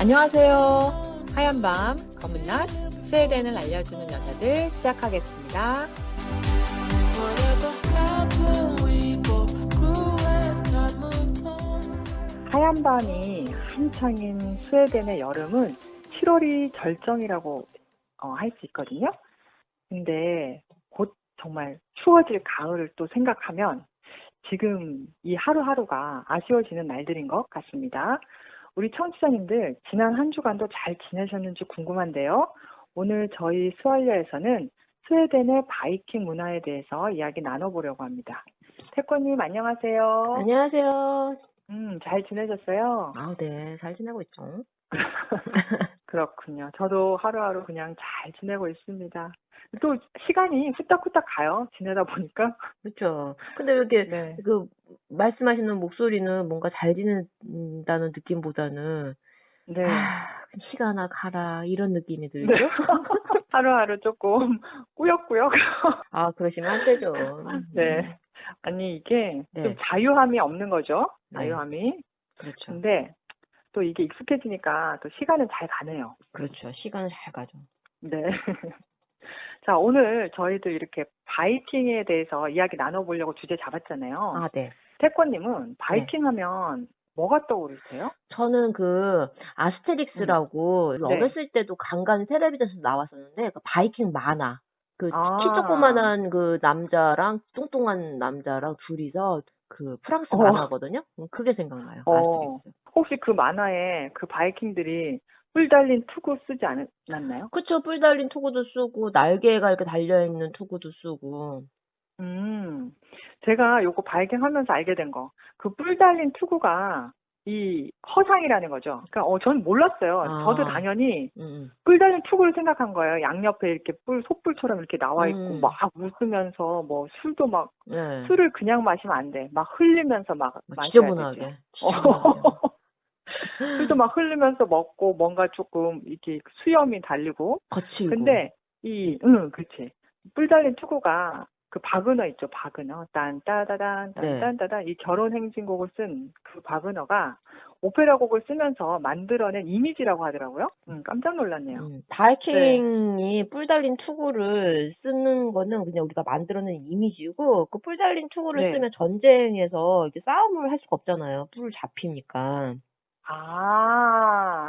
안녕하세요. 하얀 밤, 검은 낮, 스웨덴을 알려주는 여자들 시작하겠습니다. 하얀 밤이 한창인 스웨덴의 여름은 7월이 절정이라고 할 수 있거든요. 근데 곧 정말 추워질 가을을 또 생각하면 지금 이 하루하루가 아쉬워지는 날들인 것 같습니다. 우리 청취자님들 지난 한 주간도 잘 지내셨는지 궁금한데요. 오늘 저희 스왈려에서는 스웨덴의 바이킹 문화에 대해서 이야기 나눠보려고 합니다. 태권님 안녕하세요. 안녕하세요. 잘 지내셨어요? 네, 잘 지내고 있죠. 그렇군요. 저도 하루하루 그냥 잘 지내고 있습니다. 또 시간이 후딱후딱 가요. 지내다 보니까. 그렇죠. 근데 이렇게 네. 말씀하시는 목소리는 뭔가 잘 지낸다는 느낌보다는 네. 시간아 가라 이런 느낌이 들죠. 네. 하루하루 조금 꾸역꾸역. 그러시면 안 되죠. 네. 아니 이게 네. 좀 자유함이 없는 거죠. 네. 자유함이. 그렇죠. 근데 또 이게 익숙해지니까 또 시간은 잘 가네요. 그렇죠. 시간은 잘 가죠. 네. 자, 오늘 저희도 이렇게 바이킹에 대해서 이야기 나눠보려고 주제 잡았잖아요. 네. 태권님은 바이킹 하면 뭐가 떠오르세요? 저는 아스테릭스라고 네. 어렸을 때도 간간히 텔레비전에서 나왔었는데 바이킹 만화. 키 아. 조그만한 남자랑 뚱뚱한 남자랑 둘이서 프랑스 만화거든요. 그게 생각나요. 아스테릭스. 혹시 그 만화에 그 바이킹들이 뿔 달린 투구 쓰지 않았나요? 그쵸. 뿔 달린 투구도 쓰고 날개가 이렇게 달려있는 투구도 쓰고. 제가 요거 바이킹 하면서 알게 된 거. 그 뿔 달린 투구가 이 허상이라는 거죠. 그러니까 전 몰랐어요. 저도 당연히 뿔 달린 투구를 생각한 거예요. 양옆에 이렇게 소뿔처럼 이렇게 나와 있고 막 웃으면서 뭐 술도 막 술을 그냥 마시면 안 돼. 막 흘리면서 막 마셔야 되죠. 술도 막 흘리면서 먹고 뭔가 조금 이렇게 수염이 달리고. 거칠고. 근데 그렇지. 뿔 달린 투구가 그 바그너 있죠, 바그너. 딴따다단, 딴딴따단. 이 결혼 행진곡을 쓴 그 바그너가 오페라 곡을 쓰면서 만들어낸 이미지라고 하더라고요. 깜짝 놀랐네요. 바이킹이 뿔 달린 투구를 쓰는 거는 그냥 우리가 만들어낸 이미지고, 그 뿔 달린 투구를 쓰면 전쟁에서 이렇게 싸움을 할 수가 없잖아요. 뿔 잡히니까.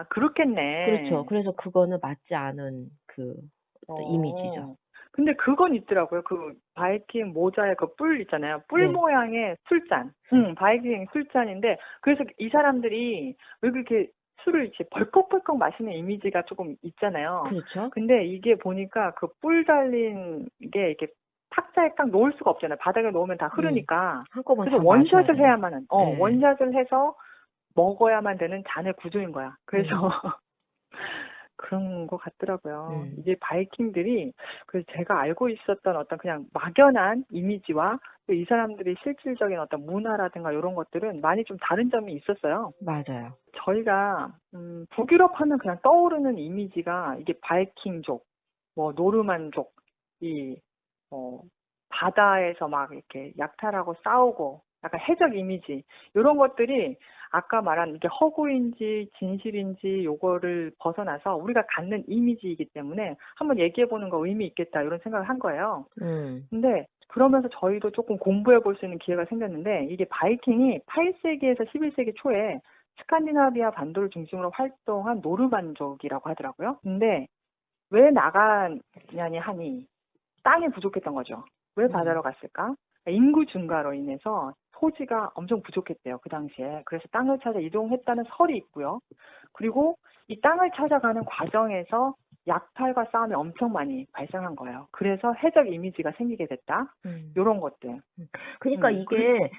그렇겠네. 그렇죠. 그래서 그거는 맞지 않은 이미지죠. 근데 그건 있더라고요. 그 바이킹 모자에 그 뿔 있잖아요. 뿔 모양의 술잔. 바이킹 술잔인데, 그래서 이 사람들이 왜 그렇게 술을 이렇게 벌컥벌컥 마시는 이미지가 조금 있잖아요. 그렇죠. 근데 이게 보니까 그 뿔 달린 게 이렇게 탁자에 딱 놓을 수가 없잖아요. 바닥에 놓으면 다 흐르니까. 한꺼번에 그래서 원샷을 해야만은, 원샷을 해서 먹어야만 되는 잔의 구조인 거야. 그래서 그런 것 같더라고요. 이게 바이킹들이 그래서 제가 알고 있었던 어떤 그냥 막연한 이미지와 또 이 사람들이 실질적인 어떤 문화라든가 이런 것들은 많이 좀 다른 점이 있었어요. 맞아요. 저희가 북유럽 하면 그냥 떠오르는 이미지가 이게 바이킹족, 뭐 노르만족, 바다에서 막 이렇게 약탈하고 싸우고 약간 해적 이미지 이런 것들이 아까 말한 이게 허구인지 진실인지 요거를 벗어나서 우리가 갖는 이미지이기 때문에 한번 얘기해보는 거 의미 있겠다 이런 생각을 한 거예요. 근데 그러면서 저희도 조금 공부해 볼 수 있는 기회가 생겼는데, 이게 바이킹이 8세기에서 11세기 초에 스칸디나비아 반도를 중심으로 활동한 노르만족이라고 하더라고요. 근데 왜 나가냐니 하니 땅이 부족했던 거죠. 왜 바다로 갔을까? 인구 증가로 인해서 토지가 엄청 부족했대요, 그 당시에. 그래서 땅을 찾아 이동했다는 설이 있고요. 그리고 이 땅을 찾아가는 과정에서 약탈과 싸움이 엄청 많이 발생한 거예요. 그래서 해적 이미지가 생기게 됐다. 이런 것들. 그러니까 이게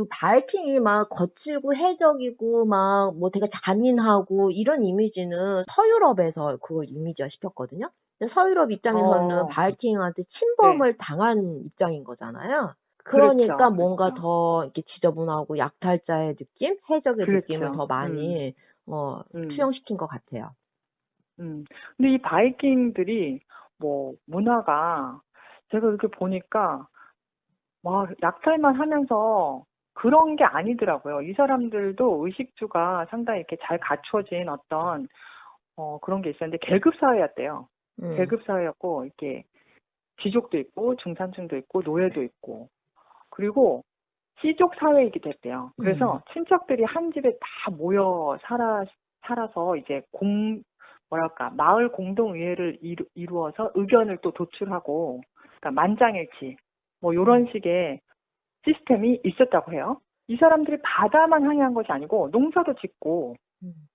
바이킹이 막 거칠고 해적이고 막 뭐 되게 잔인하고 이런 이미지는 서유럽에서 그걸 이미지화 시켰거든요. 근데 서유럽 입장에서는 바이킹한테 침범을 당한 입장인 거잖아요. 그러니까 그렇죠, 뭔가 더 이렇게 지저분하고 약탈자의 느낌, 해적의 느낌을 더 많이 투영시킨 것 같아요. 근데 이 바이킹들이 뭐 문화가 제가 이렇게 보니까 막 약탈만 하면서 그런 게 아니더라고요. 이 사람들도 의식주가 상당히 이렇게 잘 갖춰진 어떤 그런 게 있었는데 계급 사회였대요. 음. 계급 사회였고 이렇게 귀족도 있고 중산층도 있고 노예도 있고 그리고 씨족 사회이기도 했대요. 그래서 친척들이 한 집에 다 모여 살아서 이제 뭐랄까 마을 공동의회를 이루어서 의견을 또 도출하고 그러니까 만장일치 뭐 이런 식의 시스템이 있었다고 해요. 이 사람들이 바다만 향해한 것이 아니고 농사도 짓고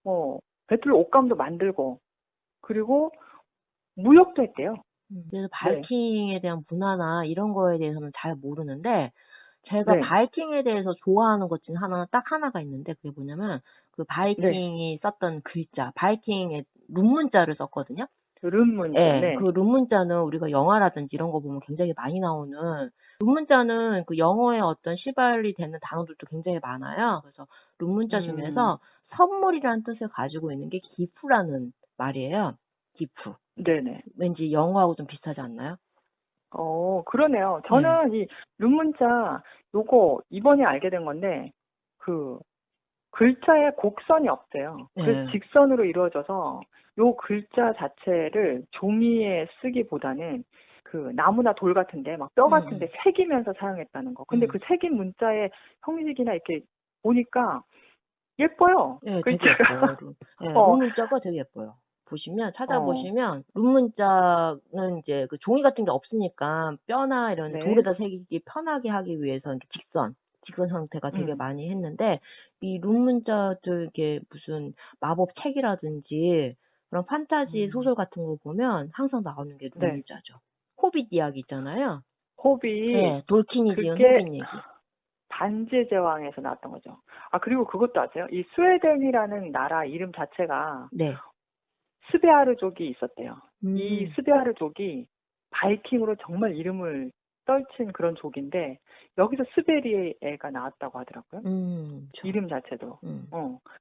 뭐 배틀로 옷감도 만들고 그리고 무역도 했대요. 그래서 바이킹에 대한 문화나 이런 거에 대해서는 잘 모르는데 제가 네. 바이킹에 대해서 좋아하는 것 중에 딱 하나가 있는데 그게 뭐냐면 그 바이킹이 썼던 글자, 바이킹의 룬문자를 썼거든요. 룬문자. 네, 네. 그 룬문자는 우리가 영화라든지 이런 거 보면 굉장히 많이 나오는 룬문자는 그 영어의 어떤 시발이 되는 단어들도 굉장히 많아요. 그래서 룬문자 중에서 선물이라는 뜻을 가지고 있는 게 기프라는 말이에요. 기프. 네네. 왠지 영어하고 좀 비슷하지 않나요? 그러네요. 저는 이 룬문자 요거 이번에 알게 된 건데 그 글자에 곡선이 없대요. 그래서 직선으로 이루어져서 요 글자 자체를 종이에 쓰기보다는 그 나무나 돌 같은데 막 뼈 같은데 새기면서 사용했다는 거. 근데 그 새긴 문자의 형식이나 이렇게 보니까 예뻐요. 네, 되게 글자가. 예뻐요. 네, 룬문자가 되게 예뻐요. 찾아보시면, 룬문자는 이제 그 종이 같은 게 없으니까 뼈나 이런 네. 돌에다 새기기 편하게 하기 위해서 이렇게 직선 형태가 되게 많이 했는데, 이 룬문자들 이게 무슨 마법 책이라든지 그런 판타지 소설 같은 거 보면 항상 나오는 게 룬문자죠. 호빗 이야기 있잖아요. 호빗. 네, 돌킨이 지은 그게 호빗 얘기. 반지의 제왕에서 나왔던 거죠. 그리고 그것도 아세요? 이 스웨덴이라는 나라 이름 자체가 네. 스베아르족이 있었대요. 이 스베아르족이 바이킹으로 정말 이름을 떨친 그런 족인데 여기서 스베리에가 나왔다고 하더라고요. 이름 자체도.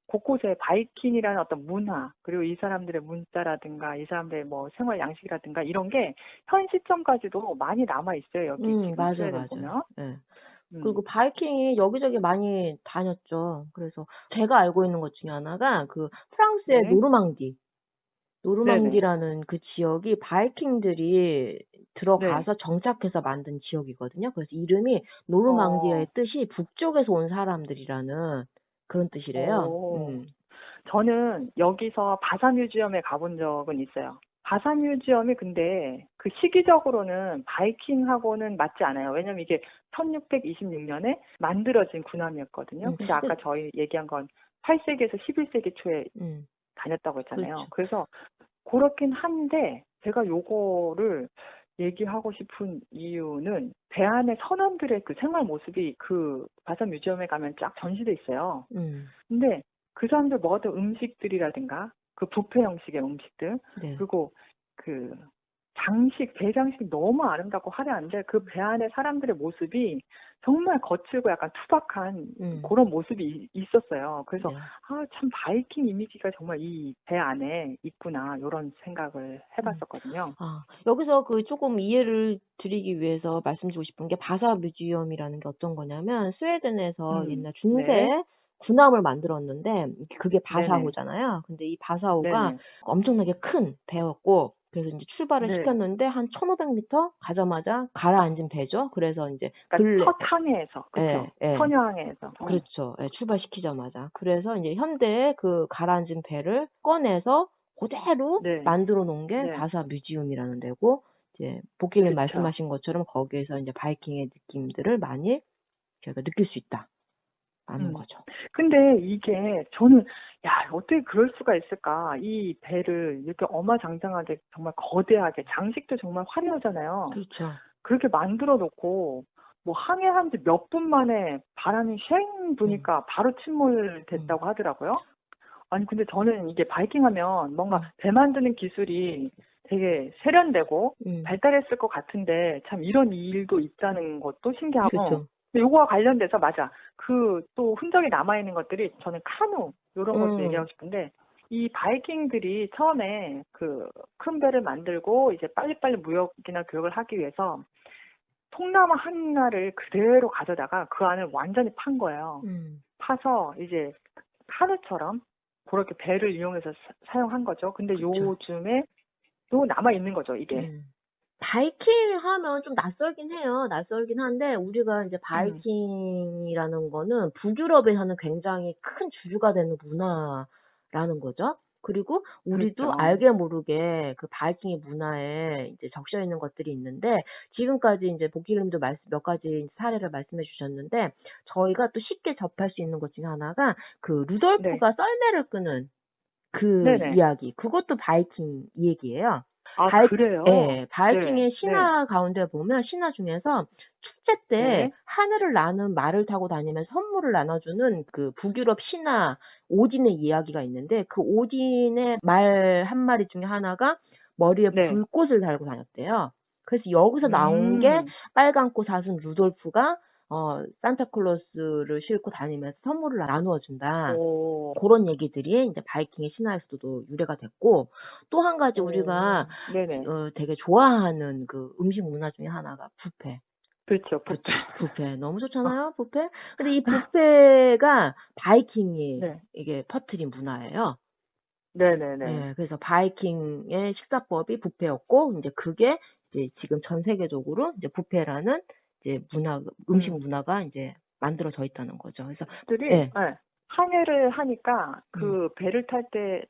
곳곳에 바이킹이라는 어떤 문화 그리고 이 사람들의 문자라든가 이 사람들의 뭐 생활 양식이라든가 이런 게 현 시점까지도 많이 남아 있어요. 여기 지금 스웨덴 보면. 네. 그리고 바이킹이 여기저기 많이 다녔죠. 그래서 제가 알고 있는 것 중에 하나가 그 프랑스의 노르망디라는 그 지역이 바이킹들이 들어가서 정착해서 만든 지역이거든요. 그래서 이름이 노르망디의 뜻이 북쪽에서 온 사람들이라는 그런 뜻이래요. 저는 여기서 바사 뮤지엄에 가본 적은 있어요. 바사 뮤지엄이 근데 그 시기적으로는 바이킹하고는 맞지 않아요. 왜냐면 이게 1626년에 만들어진 군함이었거든요. 근데 아까 저희 얘기한 건 8세기에서 11세기 초에 다녔다고 했잖아요. 그래서 그렇긴 한데 제가 요거를 얘기하고 싶은 이유는 배 안에 선원들의 그 생활 모습이 그 바사 뮤지엄에 가면 쫙 전시돼 있어요. 근데 그 사람들 먹었던 음식들이라든가 그 뷔페 형식의 음식들 그리고 그 배장식이 너무 아름답고 화려한데 그 배 안에 사람들의 모습이 정말 거칠고 약간 투박한 그런 모습이 있었어요. 그래서 참 바이킹 이미지가 정말 이 배 안에 있구나 이런 생각을 해봤었거든요. 여기서 그 조금 이해를 드리기 위해서 말씀드리고 싶은 게 바사 뮤지엄이라는 게 어떤 거냐면 스웨덴에서 옛날 중세 군함을 만들었는데 그게 바사호잖아요. 근데 이 바사호가 엄청나게 큰 배였고 그래서 이제 출발을 시켰는데 한 1500m 가자마자 가라앉은 배죠. 그래서 이제 첫 항해에서 그렇죠. 선여항해에서 그렇죠. 출발시키자마자 그래서 이제 현대의 그 가라앉은 배를 꺼내서 그대로 만들어 놓은 게 바사 뮤지엄이라는 데고 이제 복길님 말씀하신 것처럼 거기에서 이제 바이킹의 느낌들을 많이 저희가 느낄 수 있다. 하는 거죠. 근데 이게 저는 어떻게 그럴 수가 있을까? 이 배를 이렇게 어마장장하게 정말 거대하게 장식도 정말 화려하잖아요. 그렇죠. 그렇게 만들어 놓고 뭐 항해한 지 몇 분 만에 바람이 쉥 부니까 바로 침몰됐다고 하더라고요. 아니 근데 저는 이게 바이킹 하면 뭔가 배 만드는 기술이 되게 세련되고 발달했을 것 같은데 참 이런 일도 있다는 것도 신기하고 그렇죠. 요거와 관련돼서 맞아. 그 또 흔적이 남아있는 것들이 저는 카누 이런 것도 얘기하고 싶은데 이 바이킹들이 처음에 그 큰 배를 만들고 이제 빨리빨리 무역이나 교역을 하기 위해서 동남아 한나를 그대로 가져다가 그 안을 완전히 판 거예요. 파서 이제 카누처럼 그렇게 배를 이용해서 사용한 거죠. 근데 그쵸. 요즘에 또 남아 있는 거죠, 이게. 바이킹 하면 좀 낯설긴 해요. 낯설긴 한데 우리가 이제 바이킹이라는 거는 북유럽에서는 굉장히 큰 주류가 되는 문화라는 거죠. 그리고 우리도 그렇죠. 알게 모르게 그 바이킹의 문화에 이제 적셔 있는 것들이 있는데 지금까지 이제 보기님도 몇 가지 사례를 말씀해 주셨는데 저희가 또 쉽게 접할 수 있는 것 중에 하나가 그 네. 루돌프가 썰매를 끄는 그 네네. 이야기. 그것도 바이킹 얘기예요. 아, 그래요? 예, 바이킹의 네. 신화 가운데 보면 신화 중에서 축제 때 네. 하늘을 나는 말을 타고 다니면서 선물을 나눠주는 그 북유럽 신화 오딘의 이야기가 있는데 그 오딘의 말 한 마리 중에 하나가 머리에 네. 불꽃을 달고 다녔대요. 그래서 여기서 나온 게 빨간 꽃 사슴 루돌프가 산타클로스를 싣고 다니면서 선물을 나누어 준다. 오. 그런 얘기들이 이제 바이킹의 신화에서도 유래가 됐고 또 한 가지 우리가 네네. 되게 좋아하는 그 음식 문화 중에 하나가 뷔페. 그렇죠. 뷔페. 뷔페 너무 좋잖아요, 뷔페. 근데 이 뷔페가 바이킹이 네. 이게 퍼뜨린 문화예요. 네네네. 네, 그래서 바이킹의 식사법이 뷔페였고 이제 그게 이제 지금 전 세계적으로 이제 뷔페라는 이제 음식 문화가 이제 만들어져 있다는 거죠. 그래서 들이 예. 항해를 하니까 그 배를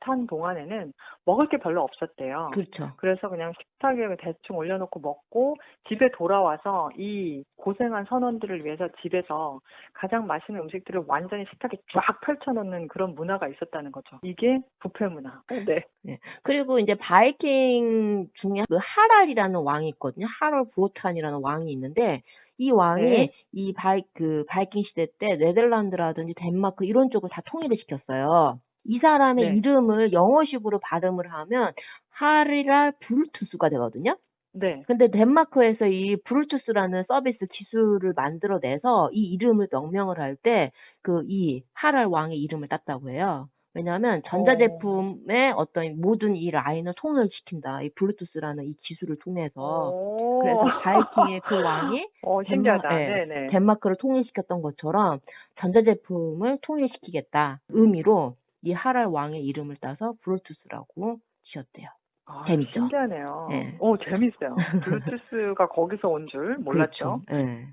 탄 동안에는 먹을 게 별로 없었대요. 그렇죠. 그래서 그냥 식탁에 대충 올려놓고 먹고 집에 돌아와서 이 고생한 선원들을 위해서 집에서 가장 맛있는 음식들을 완전히 식탁에 쫙 펼쳐놓는 그런 문화가 있었다는 거죠. 이게 뷔페 문화. 네. 네. 그리고 이제 바이킹 중에 그 하랄이라는 왕이 있거든요. 하랄 브로탄이라는 왕이 있는데 이 왕이 네. 이 바이킹 시대 때 네덜란드라든지 덴마크 이런 쪽을 다 통일을 시켰어요. 이 사람의 네. 이름을 영어식으로 발음을 하면 하리랄 브루투스가 되거든요. 네. 근데 덴마크에서 이 브루투스라는 서비스 기술을 만들어내서 이 이름을 명명을 할 때 그 이 하랄 왕의 이름을 땄다고 해요. 왜냐하면 전자제품의 어떤 모든 이 라인을 통일시킨다. 이 블루투스라는 이 기술을 통해서. 그래서 바이킹의 그 왕이 신기하다. 네네. 덴마크를 통일시켰던 것처럼 전자제품을 통일시키겠다 의미로 이 하랄 왕의 이름을 따서 블루투스라고 지었대요. 재밌죠? 신기하네요. 네. 재밌어요. 블루투스가 거기서 온 줄 몰랐죠. 그렇죠. 네.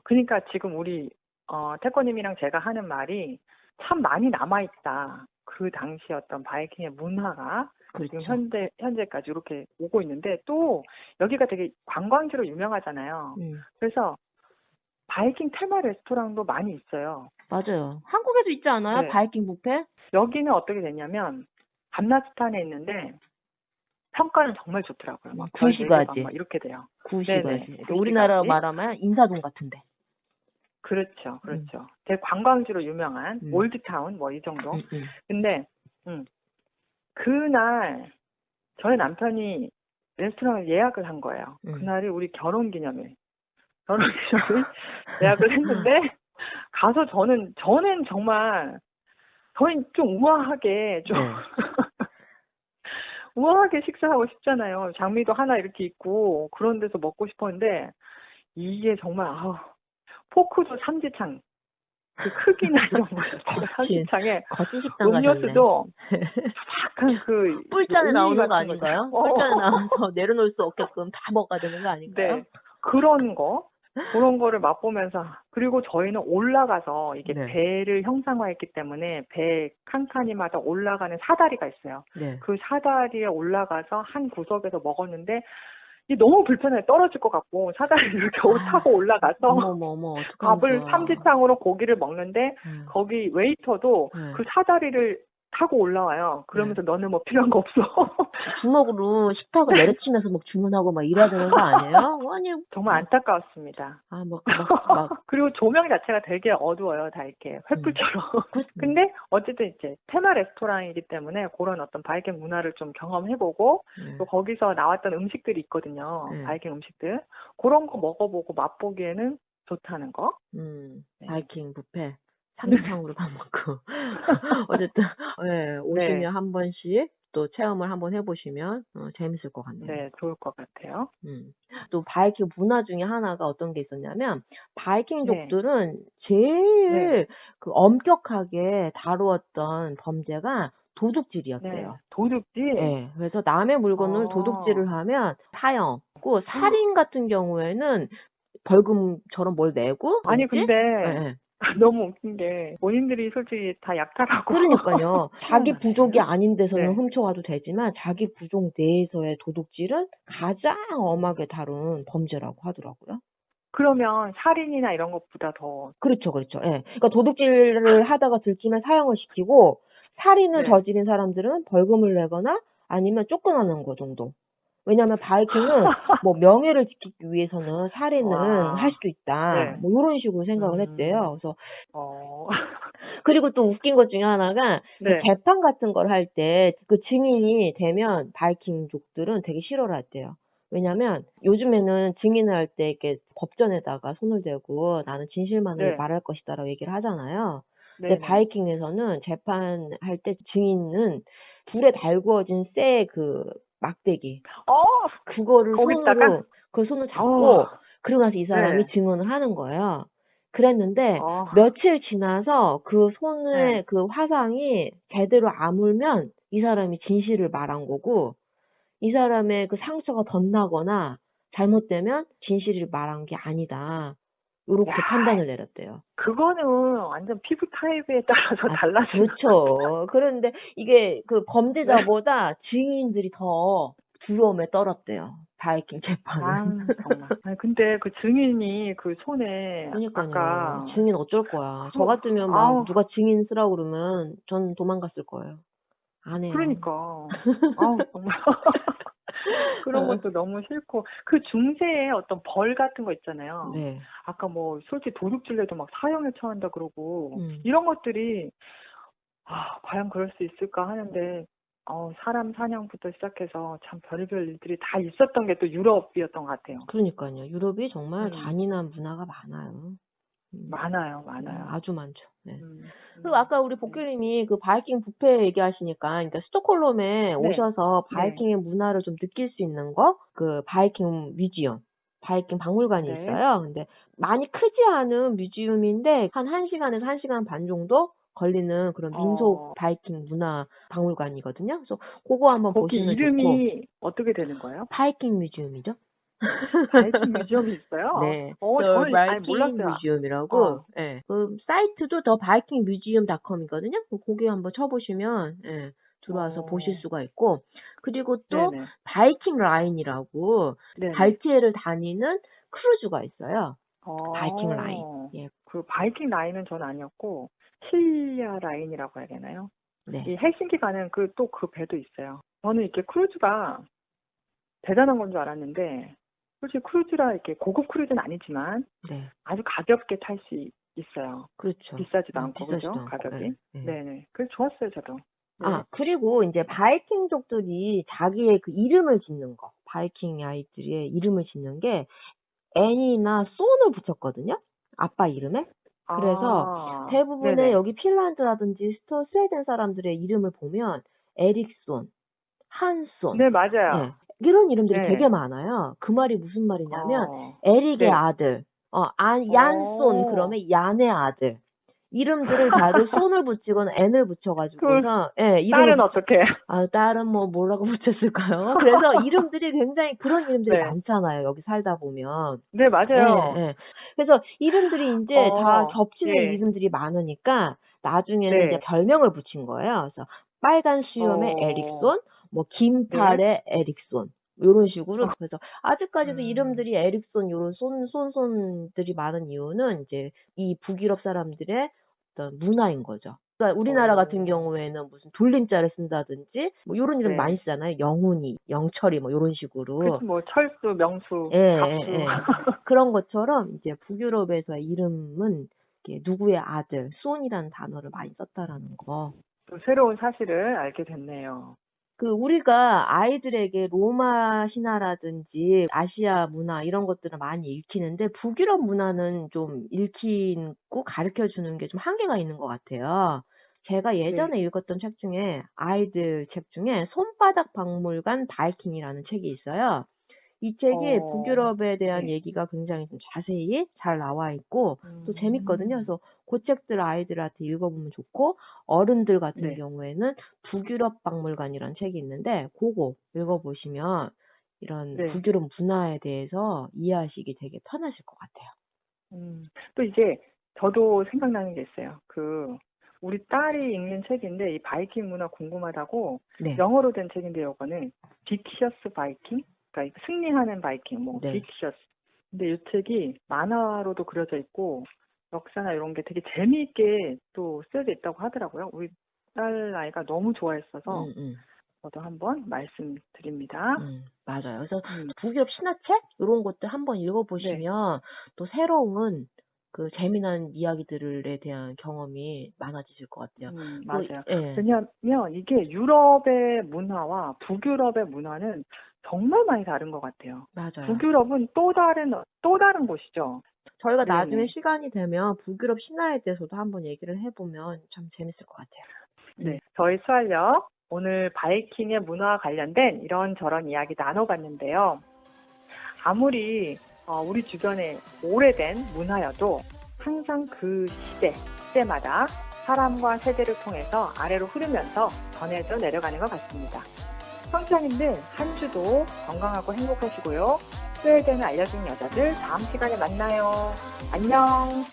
그러니까 지금 우리 태권님이랑 제가 하는 말이 참 많이 남아있다. 그 당시 어떤 바이킹의 문화가 그렇죠. 지금 현재까지 이렇게 오고 있는데 또 여기가 되게 관광지로 유명하잖아요. 그래서 바이킹 테마 레스토랑도 많이 있어요. 맞아요. 한국에도 있지 않아요? 네. 바이킹 뷔페? 여기는 어떻게 됐냐면 밤나스탄에 있는데 평가는 정말 좋더라고요. 막 구시가지. 막 이렇게 돼요. 구시가지. 우리나라 말하면 인사동 같은데. 그렇죠. 되게 관광지로 유명한 올드타운 뭐 이 정도. 근데 그날 저희 남편이 레스토랑을 예약을 한 거예요. 그날이 우리 결혼기념일 예약을 했는데 가서 저는 정말 저희 좀 우아하게 우아하게 식사하고 싶잖아요. 장미도 하나 이렇게 있고 그런 데서 먹고 싶었는데 이게 정말 포크도 삼지창 그 크기나 이런 거 삼지창에 음료수도 약간 그 뿔잔에 나오는 거 아닌가요? 뿔잔에 나와서 내려놓을 수 없게끔 다 먹어야 되는 거 아닌가요? 네. 그런 거를 맛보면서 그리고 저희는 올라가서 이게 배를 형상화했기 때문에 배 칸칸이마다 올라가는 사다리가 있어요. 네. 그 사다리에 올라가서 한 구석에서 먹었는데 이게 너무 불편해 떨어질 것 같고 사다리를 겨우 타고 올라가서 어머, 밥을 삼지창으로 고기를 먹는데 거기 웨이터도 그 사다리를 타고 올라와요. 그러면서 너는 뭐 필요한 거 없어. 주먹으로 식탁을 내려치면서 막 주문하고 막 이래야 되는 거 아니에요? 아니 정말 안타까웠습니다. 그리고 조명 자체가 되게 어두워요. 다 이렇게 횃불처럼. 근데 어쨌든 이제 테마 레스토랑이기 때문에 그런 어떤 바이킹 문화를 좀 경험해보고 또 거기서 나왔던 음식들이 있거든요. 바이킹 음식들. 그런 거 먹어보고 맛보기에는 좋다는 거. 바이킹 뷔페. 삼계탕으로 밥 먹고. 어쨌든, 예, 오시면 네. 한 번씩 또 체험을 한번 해보시면 재밌을 것 같네요. 네, 좋을 것 같아요. 또 바이킹 문화 중에 하나가 어떤 게 있었냐면, 네. 바이킹족들은 네. 제일 그 엄격하게 다루었던 범죄가 도둑질이었대요. 네. 도둑질? 예, 그래서 남의 물건을 어. 도둑질을 하면 사형. 고 살인 같은 경우에는 벌금처럼 뭘 내고, 아니, 뭐지? 근데 예, 예. 너무 웃긴 게 본인들이 솔직히 다 약탈하고 그러니까요. 자기 희한하네. 부족이 아닌 데서는 네. 훔쳐와도 되지만 자기 부족 내에서의 도둑질은 가장 엄하게 다룬 범죄라고 하더라고요. 그러면 살인이나 이런 것보다 더 그렇죠, 그렇죠. 예. 그러니까 도둑질을 하다가 들키면 사형을 시키고, 살인을 네. 저지른 사람들은 벌금을 내거나 아니면 쫓겨나는 거 정도. 왜냐면 바이킹은 뭐 명예를 지키기 위해서는 살인은 와. 할 수도 있다. 네. 뭐 이런 식으로 생각을 했대요. 그래서 어. 그리고 또 웃긴 것 중에 하나가 그 네. 재판 같은 걸 할 때 그 증인이 되면 바이킹족들은 되게 싫어를 했대요. 왜냐면 요즘에는 증인을 할 때 이렇게 법전에다가 손을 대고 나는 진실만을 네. 말할 것이다라고 얘기를 하잖아요. 네, 근데 네. 바이킹에서는 재판할 때 증인은 불에 달구어진 쇠 그 막대기 그거를 거기다가 손으로 그 손을 잡고 그러고 나서 이 사람이 네. 증언을 하는 거예요. 그랬는데 어. 며칠 지나서 그 손에 네. 그 화상이 제대로 아물면 이 사람이 진실을 말한 거고, 이 사람의 그 상처가 덧나거나 잘못되면 진실을 말한 게 아니다. 요렇게 야. 판단을 내렸대요. 그거는 완전 피부 타입에 따라서 달라지는 그렇죠. 그런데 이게 그 범죄자보다 증인들이 더 두려움에 떨었대요. 바이킹 재판은. 아, 정말. 아니, 근데 그 증인이 그 손에 그러니까요. 아까 증인 어쩔 거야. 저 같으면 막 아우, 누가 증인 쓰라고 그러면 전 도망갔을 거예요. 안 해요. 그러니까. 아우, 정말. 그런 것도 너무 싫고 그 중세의 어떤 벌 같은 거 있잖아요. 네. 아까 뭐 솔직히 도둑질래도 막 사형에 처한다 그러고 이런 것들이 과연 그럴 수 있을까 하는데 사람 사냥부터 시작해서 참 별별 일들이 다 있었던 게 또 유럽이었던 것 같아요. 그러니까요. 유럽이 정말 음. 잔인한 문화가 많아요. 많아요. 아주 많죠. 네. 음. 그리고 아까 우리 복규님이 그 바이킹 뷔페 얘기하시니까, 그러니까 스톡홀름에 네. 오셔서 네. 바이킹의 문화를 좀 느낄 수 있는 거, 그 바이킹 뮤지엄, 바이킹 박물관이 네. 있어요. 근데 많이 크지 않은 뮤지엄인데 한 1시간에서 1시간 반 정도 걸리는 그런 민속 바이킹 문화 박물관이거든요. 그래서 그거 한번 거기 보시면 이름이 좋고. 어떻게 되는 거예요? 바이킹 뮤지엄이죠. 바이킹 뮤지엄이 있어요? 네. 저는 바이킹 몰랐어요. 뮤지엄이라고. 예. 그 사이트도 더 바이킹 뮤지엄.com이거든요. 거기 한번 쳐보시면 들어와서 보실 수가 있고, 그리고 또 네네. 바이킹 라인이라고 네네. 발트해를 다니는 크루즈가 있어요. 바이킹 라인. 예. 그 바이킹 라인은 전 아니었고 힐리아 라인이라고 해야 되나요? 네. 이 헬싱키 가는 그 배도 있어요. 저는 이렇게 크루즈가 대단한 건 줄 알았는데 솔직히 크루즈라 이렇게 고급 크루즈는 아니지만 네. 아주 가볍게 탈 수 있어요. 그렇죠. 비싸지도 않고 비싸지도 그죠? 않고. 가격이. 네. 네네. 그래서 좋았어요 저도. 네. 그리고 이제 바이킹족들이 자기의 그 이름을 짓는 거, 바이킹 아이들의 이름을 짓는 게 애니나 손을 붙였거든요. 아빠 이름에. 그래서 대부분의 네네. 여기 핀란드라든지 스웨덴 사람들의 이름을 보면 에릭손, 한손, 네, 맞아요. 이런 이름들이 네. 되게 많아요. 그 말이 무슨 말이냐면 에릭의 네. 아들, 얀손 그러면 얀의 아들. 이름들을 다들 손을 붙이거나 n을 붙여가지고서 딸은 어떻게? 딸은 뭐 뭐라고 붙였을까요? 그래서 이름들이 굉장히 그런 이름들이 네. 많잖아요. 여기 살다 보면. 네, 맞아요. 그래서 이름들이 이제 다 겹치는 예. 이름들이 많으니까 나중에는 네. 이제 별명을 붙인 거예요. 그래서 빨간 수염의 에릭손, 뭐 긴팔의 에릭손. 요런 식으로. 그래서 아직까지도 이름들이 에릭손 요런 손들이 많은 이유는 이제 이 북유럽 사람들의 어떤 문화인 거죠. 그러니까 우리나라 같은 경우에는 무슨 돌림자를 쓴다든지 뭐 요런 이름 네. 많이 쓰잖아요. 영훈이, 영철이 뭐 요런 식으로. 그렇죠. 뭐 철수, 명수, 갑수 그런 것처럼 이제 북유럽에서의 이름은 이렇게 누구의 아들, 손이라는 단어를 많이 썼다라는 거. 또 새로운 사실을 알게 됐네요. 우리가 아이들에게 로마 신화라든지 아시아 문화 이런 것들을 많이 읽히는데 북유럽 문화는 좀 읽히고 가르쳐 주는 게 좀 한계가 있는 것 같아요. 제가 예전에 읽었던 책 중에 아이들 책 중에 손바닥 박물관 바이킹이라는 책이 있어요. 이 책이 북유럽에 대한 네. 얘기가 굉장히 좀 자세히 잘 나와 있고 또 재밌거든요. 그래서 그 책들 아이들한테 읽어보면 좋고 어른들 같은 네. 경우에는 북유럽 박물관이라는 책이 있는데 그거 읽어보시면 이런 네. 북유럽 문화에 대해서 이해하시기 되게 편하실 것 같아요. 또 이제 저도 생각나는 게 있어요. 우리 딸이 읽는 책인데 이 바이킹 문화 궁금하다고 네. 영어로 된 책인데 요거는 빅시어스 바이킹? 그러니까 승리하는 바이킹, 네. 빅시어스. 근데 이 책이 만화로도 그려져 있고 역사나 이런 게 되게 재미있게 또 쓰여져 있다고 하더라고요. 우리 딸 아이가 너무 좋아했어서 저도 한번 말씀드립니다. 맞아요. 그래서 북유럽 신화책 이런 것들 한번 읽어보시면 또 새로운 그 재미난 이야기들에 대한 경험이 많아지실 것 같아요. 맞아요. 예. 왜냐면 이게 유럽의 문화와 북유럽의 문화는 정말 많이 다른 것 같아요. 맞아요. 북유럽은 또 다른 곳이죠. 저희가 네네. 나중에 시간이 되면 북유럽 신화에 대해서도 한번 얘기를 해보면 참 재밌을 것 같아요. 네, 저희 수활력 오늘 바이킹의 문화와 관련된 이런저런 이야기 나눠봤는데요. 아무리 우리 주변에 오래된 문화여도 항상 그 시대마다 사람과 세대를 통해서 아래로 흐르면서 전해져 내려가는 것 같습니다. 청취자님들 한 주도 건강하고 행복하시고요. 스웨덴을 알려주는 여자들 다음 시간에 만나요. 안녕.